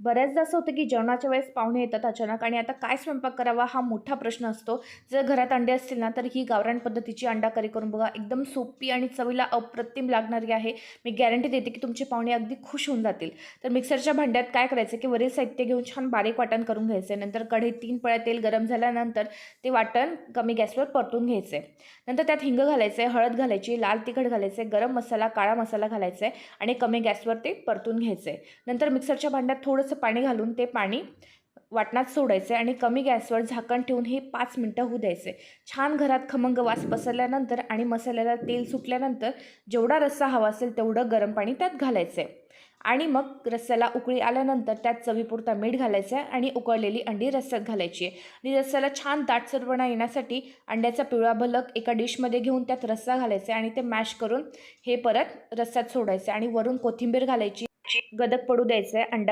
बऱ्याचदा असं होतं की जेवणाच्या वेळेस पाहुणे येतात अचानक आणि आता काय स्वयंपाक करावा हा मोठा प्रश्न असतो. जर घरात अंडे असतील ना, तर ही गावरान पद्धतीची अंडा करी करून बघा. एकदम सोपी आणि चवीला अप्रतिम लागणारी आहे. मी गॅरंटी देते की तुमचे पाहुणे अगदी खुश होऊन जातील. तर मिक्सरच्या भांड्यात काय करायचं की वरील साहित्य घेऊन छान बारीक वाटण करून घ्यायचं. नंतर कढईत 3 पळ्या तेल गरम झाल्यानंतर ते वाटण कमी गॅसवर परतून घ्यायचं. नंतर त्यात हिंग घालायचं, हळद घालायची, लाल तिखट घालायचं, गरम मसाला, काळा मसाला घालायचा आणि कमी गॅसवर ते परतून घ्यायचं. नंतर मिक्सरच्या भांड्यात थोडंसं पाणी घालून ते पाणी वाटणात सोडायचं आणि कमी गॅसवर झाकण ठेवून हे 5 मिनटं होऊ द्यायचे. छान घरात खमंग वास पसरल्यानंतर आणि मसाल्याला तेल सुटल्यानंतर जेवढा रस्सा हवा असेल तेवढं गरम पाणी त्यात घालायचं आहे आणि मग रस्स्याला उकळी आल्यानंतर त्यात चवीपुरता मीठ घालायचं आहे आणि उकळलेली अंडी रस्स्यात घालायची आहे आणि रस्स्याला छान दाटसरपणा येण्यासाठी अंड्याचा पिवळा भलक एका डिशमध्ये घेऊन त्यात रस्सा घालायचा आहे आणि ते मॅश करून हे परत रस्स्यात सोडायचं आणि वरून कोथिंबीर घालायची. गदक पडू द्यायचं आहे. अंडा